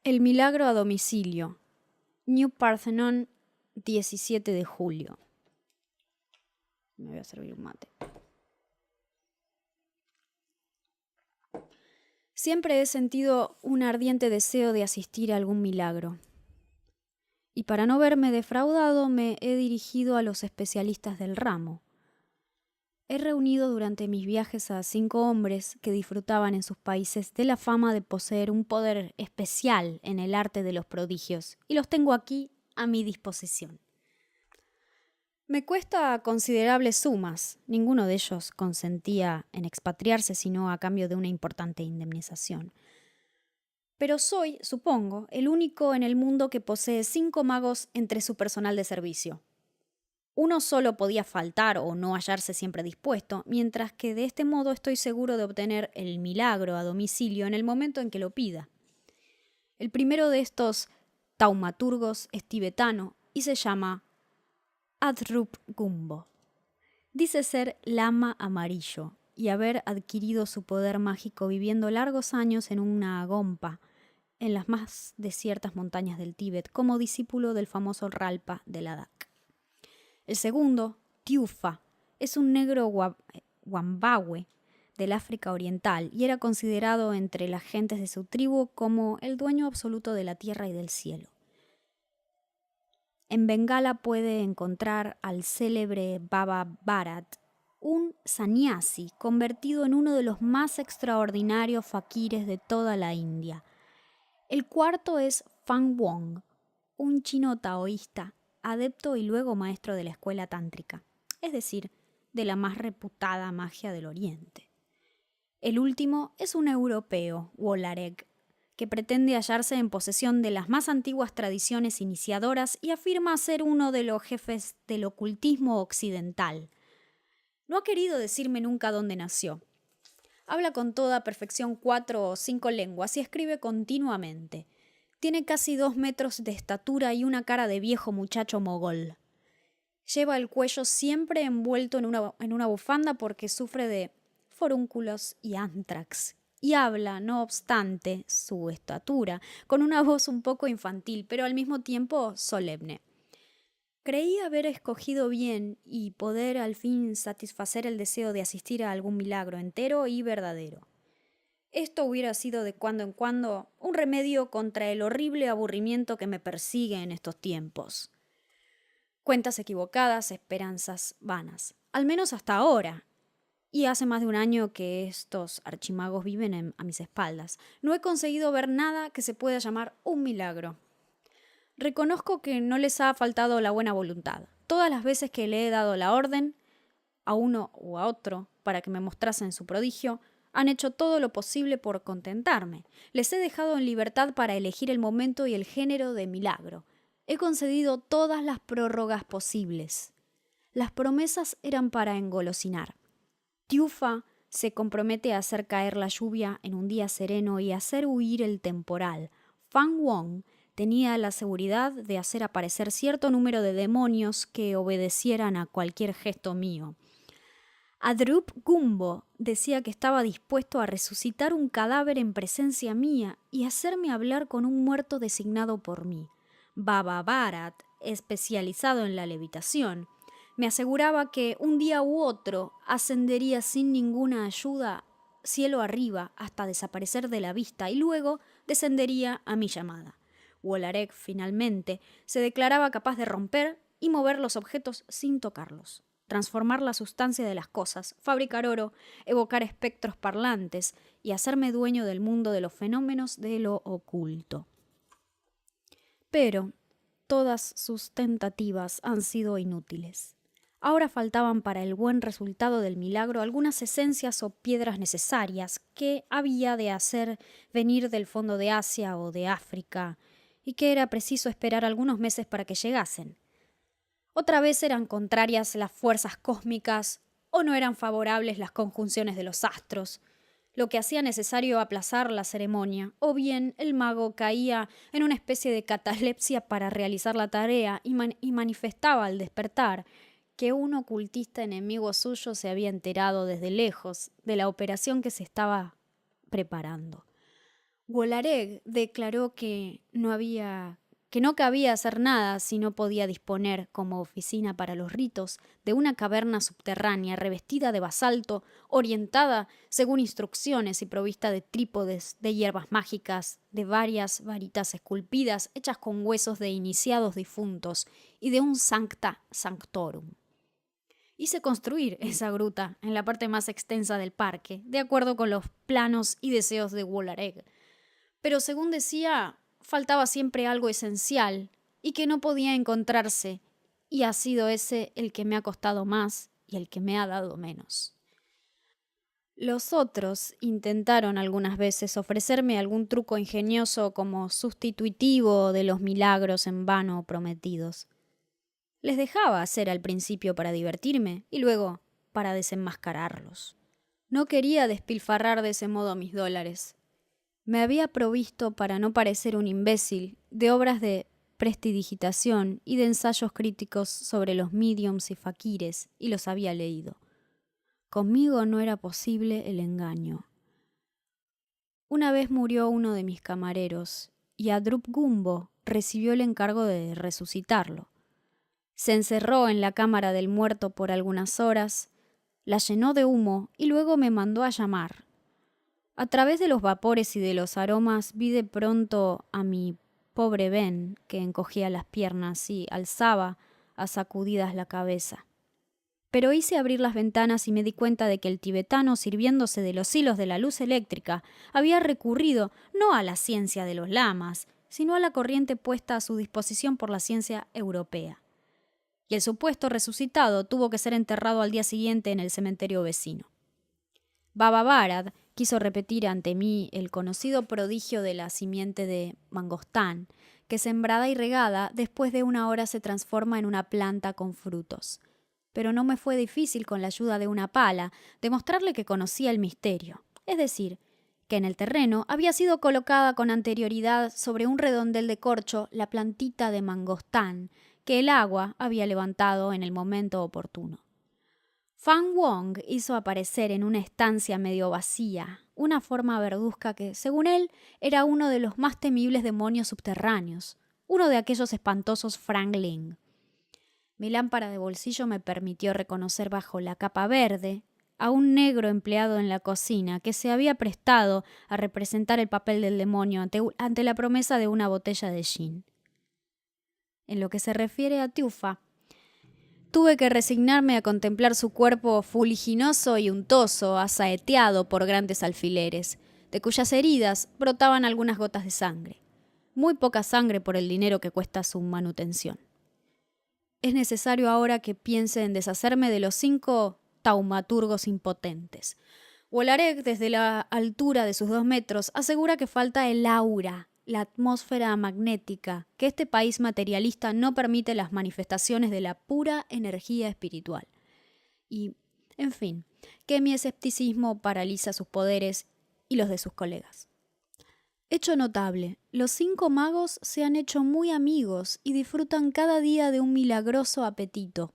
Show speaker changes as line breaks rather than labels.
El milagro a domicilio. New Parthenon, 17 de julio. Me voy a servir un mate. Siempre he sentido un ardiente deseo de asistir a algún milagro. Y para no verme defraudado, me he dirigido a los especialistas del ramo. He reunido durante mis viajes a 5 hombres que disfrutaban en sus países de la fama de poseer un poder especial en el arte de los prodigios, y los tengo aquí a mi disposición. Me cuesta considerables sumas. Ninguno de ellos consentía en expatriarse sino a cambio de una importante indemnización. Pero soy, supongo, el único en el mundo que posee 5 magos entre su personal de servicio. Uno solo podía faltar o no hallarse siempre dispuesto, mientras que de este modo estoy seguro de obtener el milagro a domicilio en el momento en que lo pida. El primero de estos taumaturgos es tibetano y se llama Adrup Gumbo. Dice ser lama amarillo y haber adquirido su poder mágico viviendo largos años en una gompa en las más desiertas montañas del Tíbet como discípulo del famoso Ralpa de Ladakh. El segundo, Tiufa, es un negro Wambahue del África Oriental y era considerado entre las gentes de su tribu como el dueño absoluto de la tierra y del cielo. En Bengala puede encontrar al célebre Baba Bharat, un sannyasi convertido en uno de los más extraordinarios fakires de toda la India. El cuarto es Fan Wong, un chino taoísta, adepto y luego maestro de la escuela tántrica, es decir, de la más reputada magia del Oriente. El último es un europeo, Wolarek, que pretende hallarse en posesión de las más antiguas tradiciones iniciadoras y afirma ser uno de los jefes del ocultismo occidental. No ha querido decirme nunca dónde nació. Habla con toda perfección 4 o 5 lenguas y escribe continuamente. Tiene casi 2 metros de estatura y una cara de viejo muchacho mogol. Lleva el cuello siempre envuelto en una bufanda porque sufre de forúnculos y antrax. Y habla, no obstante su estatura, con una voz un poco infantil, pero al mismo tiempo solemne. Creí haber escogido bien y poder al fin satisfacer el deseo de asistir a algún milagro entero y verdadero. Esto hubiera sido de cuando en cuando un remedio contra el horrible aburrimiento que me persigue en estos tiempos. Cuentas equivocadas, esperanzas vanas, al menos hasta ahora. Y hace más de un año que estos archimagos viven a mis espaldas. No he conseguido ver nada que se pueda llamar un milagro. Reconozco que no les ha faltado la buena voluntad. Todas las veces que le he dado la orden, a uno o a otro, para que me mostrasen su prodigio, han hecho todo lo posible por contentarme. Les he dejado en libertad para elegir el momento y el género de milagro. He concedido todas las prórrogas posibles. Las promesas eran para engolosinar. Tiufa se compromete a hacer caer la lluvia en un día sereno y hacer huir el temporal. Fan Wong tenía la seguridad de hacer aparecer cierto número de demonios que obedecieran a cualquier gesto mío. Adrup Gumbo decía que estaba dispuesto a resucitar un cadáver en presencia mía y hacerme hablar con un muerto designado por mí. Baba Bharat, especializado en la levitación, me aseguraba que un día u otro ascendería sin ninguna ayuda cielo arriba hasta desaparecer de la vista y luego descendería a mi llamada. Wolarek, finalmente, se declaraba capaz de romper y mover los objetos sin tocarlos, transformar la sustancia de las cosas, fabricar oro, evocar espectros parlantes y hacerme dueño del mundo de los fenómenos de lo oculto. Pero todas sus tentativas han sido inútiles. Ahora faltaban para el buen resultado del milagro algunas esencias o piedras necesarias que había de hacer venir del fondo de Asia o de África y que era preciso esperar algunos meses para que llegasen. Otra vez eran contrarias las fuerzas cósmicas o no eran favorables las conjunciones de los astros, lo que hacía necesario aplazar la ceremonia, o bien el mago caía en una especie de catalepsia para realizar la tarea y manifestaba al despertar que un ocultista enemigo suyo se había enterado desde lejos de la operación que se estaba preparando. Wolareg declaró que no cabía hacer nada si no podía disponer, como oficina para los ritos, de una caverna subterránea revestida de basalto, orientada según instrucciones y provista de trípodes, de hierbas mágicas, de varias varitas esculpidas hechas con huesos de iniciados difuntos y de un sancta sanctorum. Hice construir esa gruta en la parte más extensa del parque, de acuerdo con los planos y deseos de Wolareg. Pero según decía, faltaba siempre algo esencial y que no podía encontrarse, y ha sido ese el que me ha costado más y el que me ha dado menos. Los otros intentaron algunas veces ofrecerme algún truco ingenioso como sustitutivo de los milagros en vano prometidos. Les dejaba hacer al principio para divertirme y luego para desenmascararlos. No quería despilfarrar de ese modo mis dólares. Me había provisto, para no parecer un imbécil, de obras de prestidigitación y de ensayos críticos sobre los mediums y faquires, y los había leído. Conmigo no era posible el engaño. Una vez murió uno de mis camareros, y Adrup Gumbo recibió el encargo de resucitarlo. Se encerró en la cámara del muerto por algunas horas, la llenó de humo y luego me mandó a llamar. A través de los vapores y de los aromas vi de pronto a mi pobre Ben, que encogía las piernas y alzaba a sacudidas la cabeza. Pero hice abrir las ventanas y me di cuenta de que el tibetano, sirviéndose de los hilos de la luz eléctrica, había recurrido no a la ciencia de los lamas, sino a la corriente puesta a su disposición por la ciencia europea. Y el supuesto resucitado tuvo que ser enterrado al día siguiente en el cementerio vecino. Baba Bharat quiso repetir ante mí el conocido prodigio de la simiente de mangostán, que sembrada y regada, después de una hora se transforma en una planta con frutos. Pero no me fue difícil, con la ayuda de una pala, demostrarle que conocía el misterio, es decir, que en el terreno había sido colocada con anterioridad sobre un redondel de corcho la plantita de mangostán, que el agua había levantado en el momento oportuno. Fan Wong hizo aparecer en una estancia medio vacía una forma verduzca que, según él, era uno de los más temibles demonios subterráneos, uno de aquellos espantosos Frangling. Mi lámpara de bolsillo me permitió reconocer bajo la capa verde a un negro empleado en la cocina que se había prestado a representar el papel del demonio ante la promesa de una botella de gin. En lo que se refiere a Tiufa, tuve que resignarme a contemplar su cuerpo fuliginoso y untoso, asaeteado por grandes alfileres, de cuyas heridas brotaban algunas gotas de sangre. Muy poca sangre por el dinero que cuesta su manutención. Es necesario ahora que piense en deshacerme de los 5 taumaturgos impotentes. Wolareg, desde la altura de sus 2 metros, asegura que falta el aura, la atmósfera magnética, que este país materialista no permite las manifestaciones de la pura energía espiritual. Y, en fin, que mi escepticismo paraliza sus poderes y los de sus colegas. Hecho notable, los 5 magos se han hecho muy amigos y disfrutan cada día de un milagroso apetito.